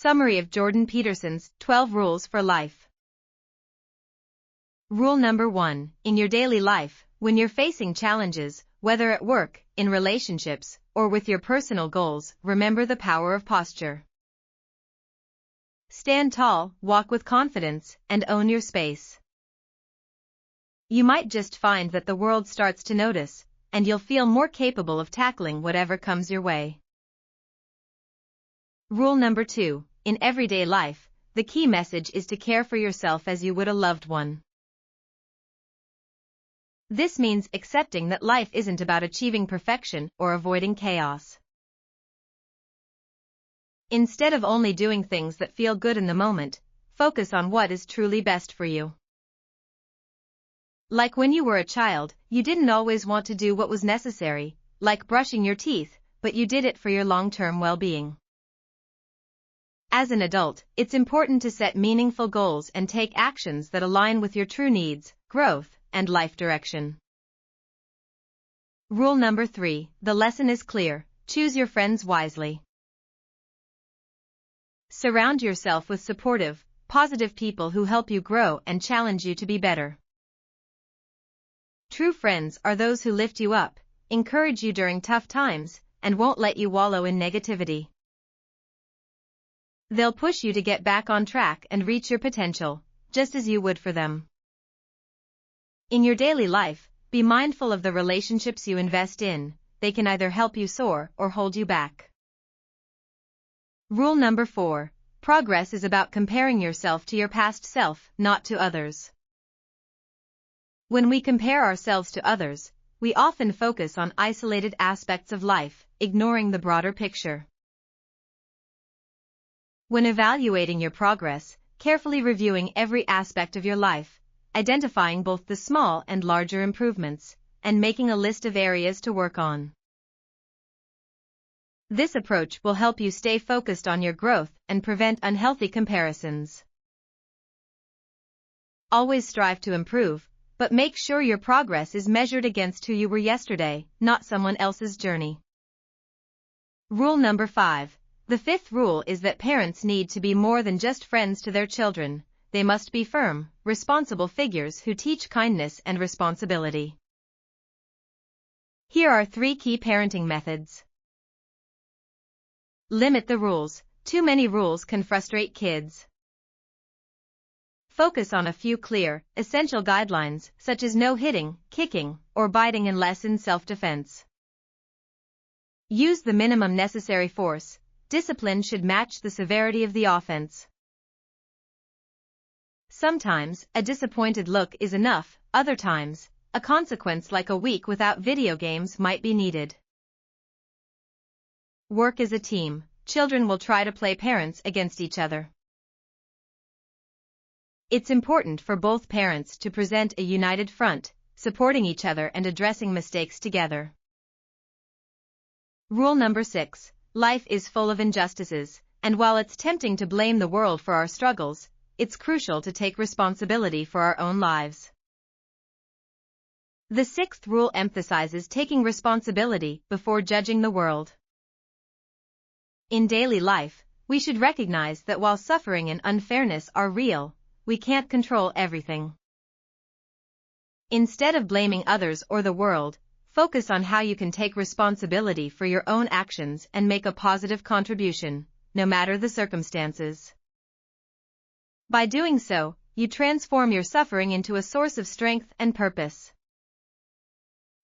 Summary of Jordan Peterson's 12 Rules for Life. Rule number 1. In your daily life, when you're facing challenges, whether at work, in relationships, or with your personal goals, remember the power of posture. Stand tall, walk with confidence, and own your space. You might just find that the world starts to notice, and you'll feel more capable of tackling whatever comes your way. Rule number 2. In everyday life, the key message is to care for yourself as you would a loved one. This means accepting that life isn't about achieving perfection or avoiding chaos. Instead of only doing things that feel good in the moment, focus on what is truly best for you. Like when you were a child, you didn't always want to do what was necessary, like brushing your teeth, but you did it for your long-term well-being. As an adult, it's important to set meaningful goals and take actions that align with your true needs, growth, and life direction. Rule number 3. The lesson is clear: choose your friends wisely. Surround yourself with supportive, positive people who help you grow and challenge you to be better. True friends are those who lift you up, encourage you during tough times, and won't let you wallow in negativity. They'll push you to get back on track and reach your potential, just as you would for them. In your daily life, be mindful of the relationships you invest in. They can either help you soar or hold you back. Rule number 4. Progress is about comparing yourself to your past self, not to others. When we compare ourselves to others, we often focus on isolated aspects of life, ignoring the broader picture. When evaluating your progress, carefully reviewing every aspect of your life, identifying both the small and larger improvements, and making a list of areas to work on. This approach will help you stay focused on your growth and prevent unhealthy comparisons. Always strive to improve, but make sure your progress is measured against who you were yesterday, not someone else's journey. Rule number 5. The 5th rule is that parents need to be more than just friends to their children. They must be firm, responsible figures who teach kindness and responsibility. Here are 3 key parenting methods. Limit the rules. Too many rules can frustrate kids. Focus on a few clear, essential guidelines, such as no hitting, kicking, or biting unless in self-defense. Use the minimum necessary force. Discipline should match the severity of the offense. Sometimes, a disappointed look is enough. Other times, a consequence like a week without video games might be needed. Work as a team. Children will try to play parents against each other. It's important for both parents to present a united front, supporting each other and addressing mistakes together. Rule number 6. Life is full of injustices, and while it's tempting to blame the world for our struggles, it's crucial to take responsibility for our own lives. The 6th rule emphasizes taking responsibility before judging the world. In daily life, we should recognize that while suffering and unfairness are real, we can't control everything. Instead of blaming others or the world, focus on how you can take responsibility for your own actions and make a positive contribution, no matter the circumstances. By doing so, you transform your suffering into a source of strength and purpose.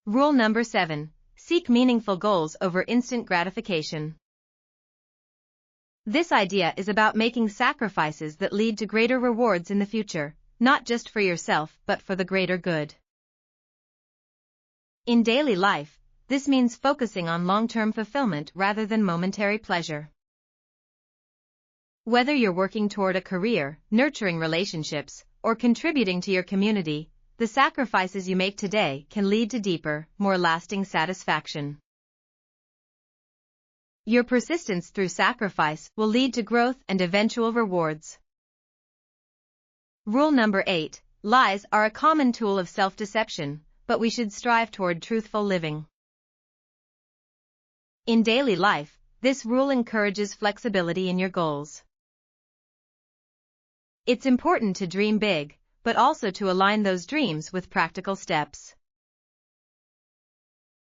Rule number 7. Seek meaningful goals over instant gratification. This idea is about making sacrifices that lead to greater rewards in the future, not just for yourself but for the greater good. In daily life, this means focusing on long-term fulfillment rather than momentary pleasure. Whether you're working toward a career, nurturing relationships, or contributing to your community, the sacrifices you make today can lead to deeper, more lasting satisfaction. Your persistence through sacrifice will lead to growth and eventual rewards. Rule number 8. Lies are a common tool of self-deception, but we should strive toward truthful living. In daily life, this rule encourages flexibility in your goals. It's important to dream big, but also to align those dreams with practical steps.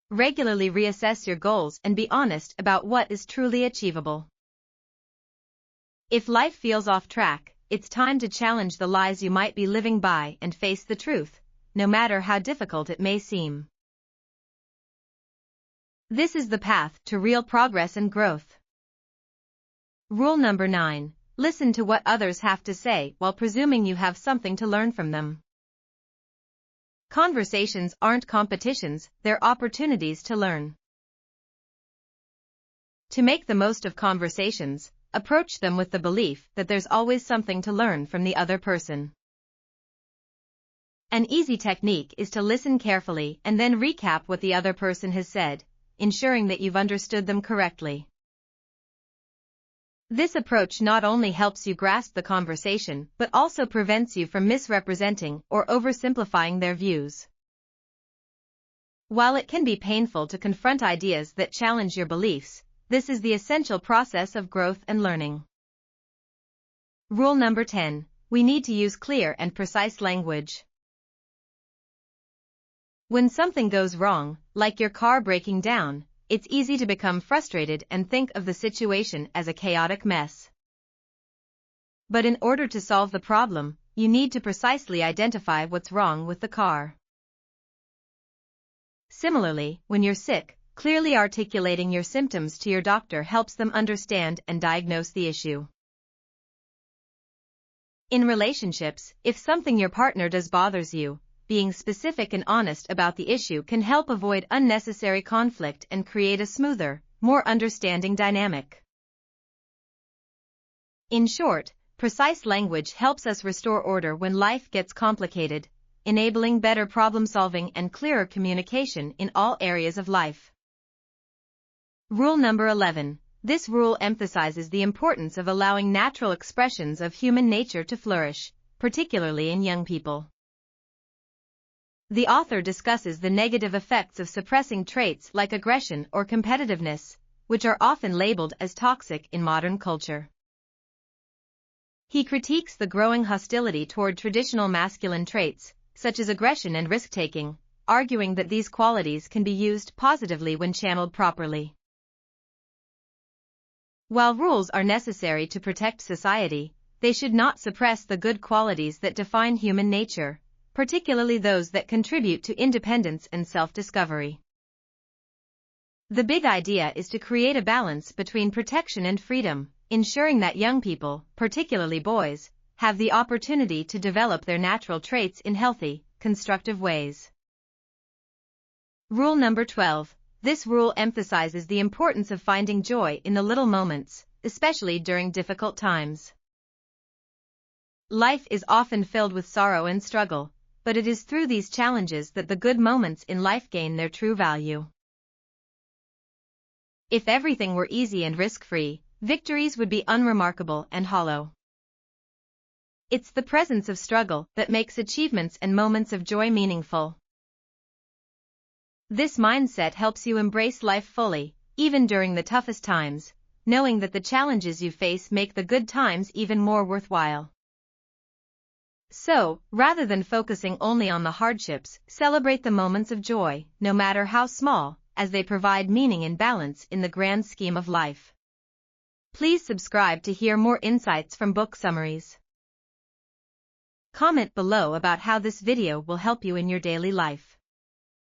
Regularly reassess your goals and be honest about what is truly achievable. If life feels off track, it's time to challenge the lies you might be living by and face the truth, no matter how difficult it may seem. This is the path to real progress and growth. Rule number 9. Listen to what others have to say while presuming you have something to learn from them. Conversations aren't competitions, they're opportunities to learn. To make the most of conversations, approach them with the belief that there's always something to learn from the other person. An easy technique is to listen carefully and then recap what the other person has said, ensuring that you've understood them correctly. This approach not only helps you grasp the conversation but also prevents you from misrepresenting or oversimplifying their views. While it can be painful to confront ideas that challenge your beliefs, this is the essential process of growth and learning. Rule number 10. We need to use clear and precise language. When something goes wrong, like your car breaking down, it's easy to become frustrated and think of the situation as a chaotic mess. But in order to solve the problem, you need to precisely identify what's wrong with the car. Similarly, when you're sick, clearly articulating your symptoms to your doctor helps them understand and diagnose the issue. In relationships, if something your partner does bothers you, being specific and honest about the issue can help avoid unnecessary conflict and create a smoother, more understanding dynamic. In short, precise language helps us restore order when life gets complicated, enabling better problem-solving and clearer communication in all areas of life. Rule number 11. This rule emphasizes the importance of allowing natural expressions of human nature to flourish, particularly in young people. The author discusses the negative effects of suppressing traits like aggression or competitiveness, which are often labeled as toxic in modern culture. He critiques the growing hostility toward traditional masculine traits, such as aggression and risk-taking, arguing that these qualities can be used positively when channeled properly. While rules are necessary to protect society, they should not suppress the good qualities that define human nature, particularly those that contribute to independence and self-discovery. The big idea is to create a balance between protection and freedom, ensuring that young people, particularly boys, have the opportunity to develop their natural traits in healthy, constructive ways. Rule number 12. This rule emphasizes the importance of finding joy in the little moments, especially during difficult times. Life is often filled with sorrow and struggle, but it is through these challenges that the good moments in life gain their true value. If everything were easy and risk-free, victories would be unremarkable and hollow. It's the presence of struggle that makes achievements and moments of joy meaningful. This mindset helps you embrace life fully, even during the toughest times, knowing that the challenges you face make the good times even more worthwhile. So, rather than focusing only on the hardships, celebrate the moments of joy, no matter how small, as they provide meaning and balance in the grand scheme of life. Please subscribe to hear more insights from book summaries. Comment below about how this video will help you in your daily life.